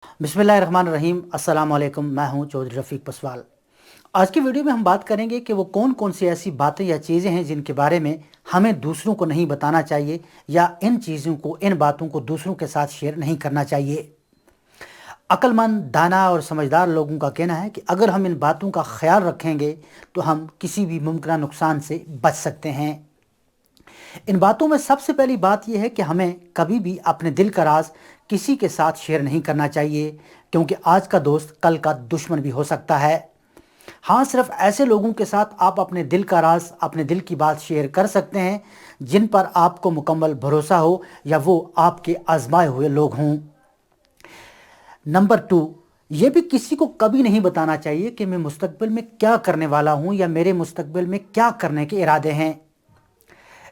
बिस्मिल्लाहिर्रहमानिर्रहीम। अस्सलाम वालेकुम। मैं हूं चौधरी रफ़ीक पसवाल। आज की वीडियो में हम बात करेंगे कि वो कौन कौन सी ऐसी बातें या चीज़ें हैं जिनके बारे में हमें दूसरों को नहीं बताना चाहिए या इन बातों को दूसरों के साथ शेयर नहीं करना चाहिए। अक्लमंद, दाना और समझदार लोगों का कहना है कि अगर हम इन बातों का ख्याल रखेंगे तो हम किसी भी मुमकिन नुकसान से बच सकते हैं। इन बातों में सबसे पहली बात यह है कि हमें कभी भी अपने दिल का राज किसी के साथ शेयर नहीं करना चाहिए, क्योंकि आज का दोस्त कल का दुश्मन भी हो सकता है। हाँ, सिर्फ ऐसे लोगों के साथ आप अपने दिल का राज, अपने दिल की बात शेयर कर सकते हैं जिन पर आपको मुकम्मल भरोसा हो या वो आपके आजमाए हुए लोग हों। नंबर 2, ये भी किसी को कभी नहीं बताना चाहिए कि मैं मुस्तकबिल में क्या करने वाला हूँ या मेरे मुस्तकबिल में क्या करने के इरादे हैं।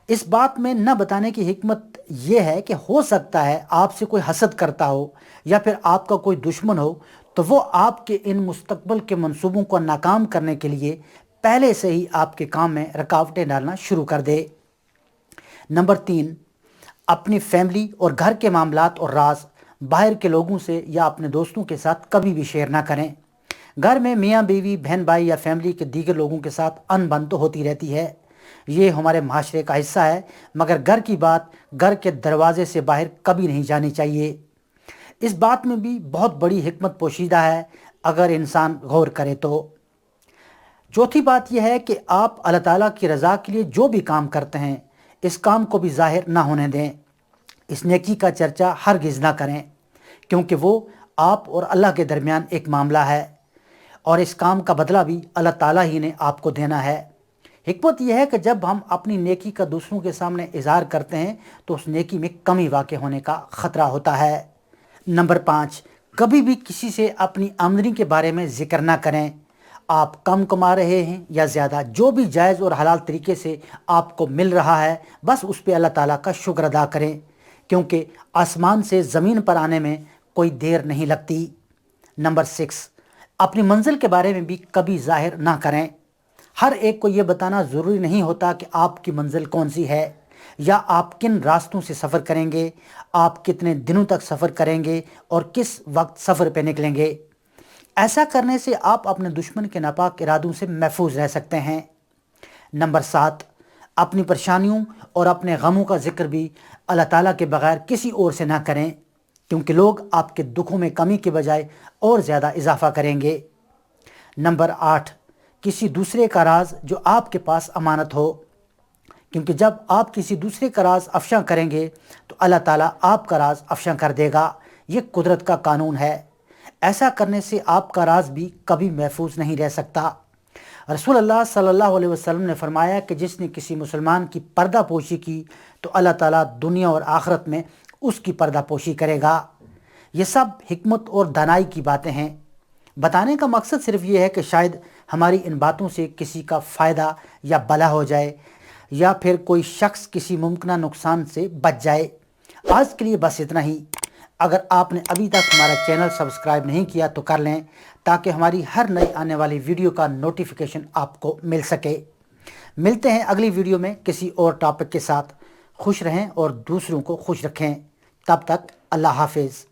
इस बात में न बताने की हिकमत यह है कि हो सकता है आपसे कोई हसद करता हो या फिर आपका कोई दुश्मन हो, तो वो आपके इन मुस्तकबिल के मंसूबों को नाकाम करने के लिए पहले से ही आपके काम में रुकावटें डालना शुरू कर दे। नंबर 3, अपनी फैमिली और घर के मामलात और राज बाहर के लोगों से या अपने दोस्तों के साथ कभी भी शेयर ना करें। घर में मियाँ बीवी, बहन भाई या फैमिली के दीगर लोगों के साथ अनबन तो होती रहती है, ये हमारे माशरे का हिस्सा है, मगर घर की बात घर के दरवाजे से बाहर कभी नहीं जानी चाहिए। इस बात में भी बहुत बड़ी हिकमत पोशीदा है अगर इंसान गौर करे तो। चौथी बात यह है कि आप अल्लाह ताला की रज़ा के लिए जो भी काम करते हैं, इस काम को भी ज़ाहिर ना होने दें। इस नेकी का चर्चा हरगिज़ ना करें, क्योंकि वो आप और अल्लाह के दरमियान एक मामला है और इस काम का बदला भी अल्लाह ताला ही ने आपको देना है। हिकमत यह है कि जब हम अपनी नेकी का दूसरों के सामने इजहार करते हैं तो उस नेकी में कमी वाक़ होने का ख़तरा होता है। नंबर 5, कभी भी किसी से अपनी आमदनी के बारे में ज़िक्र ना करें। आप कम कमा रहे हैं या ज़्यादा, जो भी जायज़ और हलाल तरीके से आपको मिल रहा है, बस उस पर अल्लाह ताला का शुक्र अदा करें, क्योंकि आसमान से ज़मीन पर आने में कोई देर नहीं लगती। नंबर 6, अपनी मंजिल के बारे में भी कभी ज़ाहिर ना करें। हर एक को ये बताना ज़रूरी नहीं होता कि आपकी मंजिल कौन सी है या आप किन रास्तों से सफ़र करेंगे, आप कितने दिनों तक सफ़र करेंगे और किस वक्त सफ़र पे निकलेंगे। ऐसा करने से आप अपने दुश्मन के नापाक इरादों से महफूज रह सकते हैं। नंबर 7, अपनी परेशानियों और अपने गमों का जिक्र भी अल्लाह ताला के बगैर किसी और से ना करें, क्योंकि लोग आपके दुखों में कमी के बजाय और ज़्यादा इजाफा करेंगे। नंबर 8, किसी दूसरे का राज जो आपके पास अमानत हो, क्योंकि जब आप किसी दूसरे का राज अफशा करेंगे तो अल्लाह ताला आपका राज अफशा कर देगा। ये कुदरत का कानून है। ऐसा करने से आपका राज भी कभी महफूज नहीं रह सकता। रसूल अल्लाह सल्लल्लाहु अलैहि वसल्लम ने फरमाया कि जिसने किसी मुसलमान की पर्दा पोशी की तो अल्लाह ताला दुनिया और आखिरत में उसकी पर्दा पोशी करेगा। ये सब हिकमत और दानाई की बातें हैं। बताने का मकसद सिर्फ ये है कि शायद हमारी इन बातों से किसी का फ़ायदा या भला हो जाए या फिर कोई शख्स किसी मुमकिन नुकसान से बच जाए। आज के लिए बस इतना ही। अगर आपने अभी तक हमारा चैनल सब्सक्राइब नहीं किया तो कर लें, ताकि हमारी हर नई आने वाली वीडियो का नोटिफिकेशन आपको मिल सके। मिलते हैं अगली वीडियो में किसी और टॉपिक के साथ। खुश रहें और दूसरों को खुश रखें। तब तक अल्लाह हाफिज़।